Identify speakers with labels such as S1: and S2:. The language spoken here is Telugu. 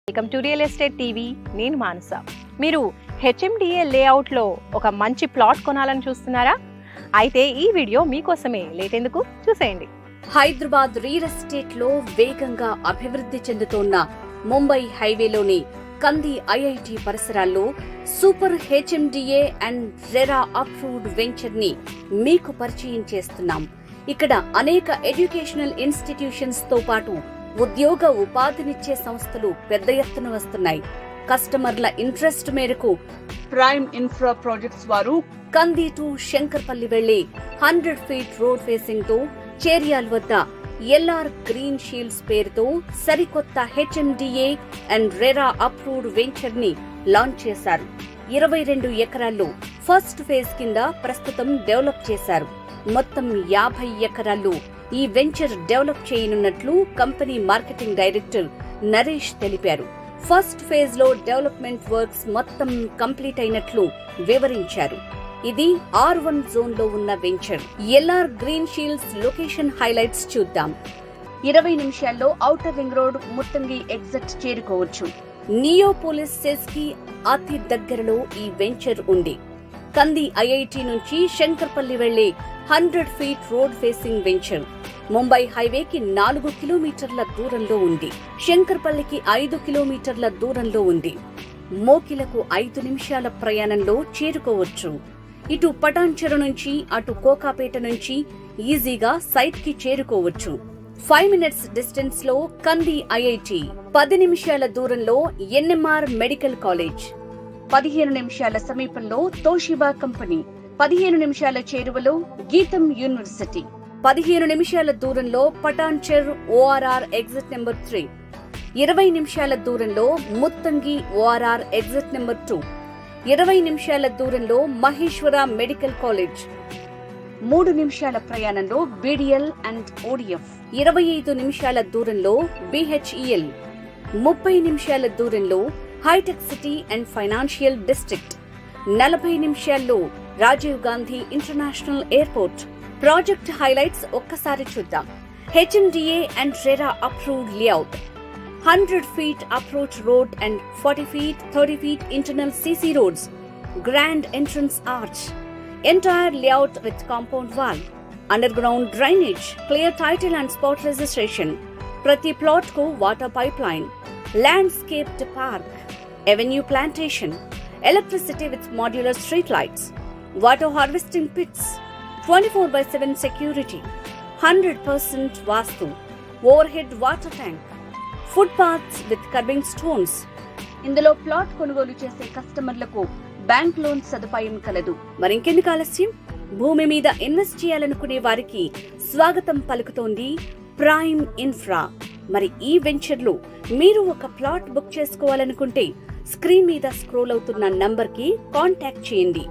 S1: Welcome to real estate TV. నేను మానస. మీరు హెచ్ఎండిఏ లేఅవుట్లో ఒక మంచి ప్లాట్ కొనాలని చూస్తున్నారా? అయితే ఈ వీడియో మీకోసమే. లేట్ ఎందుకు, చూసేయండి.
S2: హైదరాబాద్ రియల్ ఎస్టేట్ లో వేగంగా అభివృద్ధి చెందుతోన్న ముంబై హైవేలోని కంది ఐఐటి పరిసరాల్లో super HMDA and RERA approved venture ని మీకు పరిచయం చేస్తున్నాం. ఇక్కడ అనేక ఎడ్యుకేషనల్ ఇన్స్టిట్యూషన్స్ తో పాటు ఉద్యోగ ఉపాధినిచ్చే సంస్థలు పెద్ద ఎత్తున వస్తున్నాయి. కస్టమర్ల ఇంట్రెస్ట్ మేరకు
S3: ప్రైమ్ ఇన్ఫ్రా ప్రాజెక్ట్స్ వారు
S2: కంది టు శంకర్పల్లి వెళ్లే 100 ఫీట్ రోడ్ ఫేసింగ్ తో చేరియాల్ వద్ద ఎల్ఆర్ గ్రీన్ షీల్డ్స్ పేరుతో సరికొత్త HMDA and RERA approved venture ని లాంచ్ చేశారు. 22 ఎకరాల్లో ఫస్ట్ ఫేజ్ కింద ప్రస్తుతం డెవలప్ చేశారు. మొత్తం 50 ఎకరాల్లో ఈ వెంచర్ డెవలప్ చేయనున్నట్లు కంపెనీ మార్కెటింగ్ డైరెక్టర్ నరేష్ తెలిపారు. ఫస్ట్ ఫేజ్ లో డెవలప్మెంట్ వర్క్స్ మొత్తం కంప్లీట్ అయినట్లు వివరించారు. ఇది R1 జోన్ లో ఉన్న venture. LR green shields location highlights చూద్దాం. 20 నిమిషాల్లో outer ring road Muthangi exit చేరుకోవచ్చు. నియోపోలిస్ సెస్ కి అతి దగ్గరలో ఈ వెంచర్ ఉంది. కంది ఐఐటి నుంచి శంకర్పల్లి వెళ్లే 100 feet road facing venture Mumbai హైవేకి 4 కిలోమీటర్ల దూరంలో ఉంది. శంకర్పల్లికి 5 కిలోమీటర్ల దూరంలో ఉంది. మోకిలకు 5 నిమిషాల ప్రయాణంలో చేరుకోవచ్చు. ఇటు పటాన్చెరు నుంచి అటు కోకాపేట నుంచి ఈజీగా సైట్ కి చేరుకోవచ్చు. 5 మినిట్స్ డిస్టెన్స్ లో కంది ఐఐటి, 10 నిమిషాల దూరంలో ఎన్ఎంఆర్ మెడికల్ కాలేజ్, 15 నిమిషాల సమీపంలో తోషిబా కంపెనీ, 15 నిమిషాల చేరువలో గీతం యూనివర్సిటీ, 15 నిమిషాల దూరంలో పటాన్చెర్ ఓఆర్ఆర్ ఎగ్జిట్ నెంబర్ 3, 20 నిమిషాల దూరంలో ముత్తంగి ఓఆర్ఆర్ ఎగ్జిట్ నెంబర్ 2, 20 నిమిషాల దూరంలో మహేశ్వర మెడికల్ కాలేజ్, 3 నిమిషాల ప్రయాణంలో బీడీఎల్ అండ్ ఓడిఎఫ్, 25 నిమిషాల దూరంలో బిహెచ్ఈఎల్, 30 నిమిషాల దూరంలో హైటెక్ సిటీ అండ్ ఫైనాన్షియల్ డిస్ట్రిక్ట్, 40 నిమిషాల్లో Rajiv Gandhi international airport. Project highlights ఒక్కసారి చూద్దాం. HMDA and RERA approved layout, 100 feet approach road and 40 feet, 30 feet internal CC roads, grand entrance arch, entire layout with compound wall, underground drainage, clear title and spot registration, ప్రతి ప్లాట్ కు water pipe line, landscaped park, avenue plantation, electricity with modular street lights, water harvesting pits, 24/7 security, 100% vastu, overhead water tank, footpaths with curbing stones. ఇందులో ప్లాట్ కొనుగోలు చేసే కస్టమర్లకు బ్యాంక్ లోన్ సదుపాయం కలదు. మరింకెందుకు ఆలస్యం? భూమి మీద ఇన్వెస్ట్ చేయాలనుకునే వారికి స్వాగతం పలుకుతోంది ప్రైమ్ ఇన్ఫ్రా. మరి ఈ వెంచర్ లో మీరు ఒక ప్లాట్ బుక్ చేసుకోవాలనుకుంటే స్క్రీన్ మీద స్క్రోల్ అవుతున్న నంబర్ కి కాంటాక్ట్ చేయండి.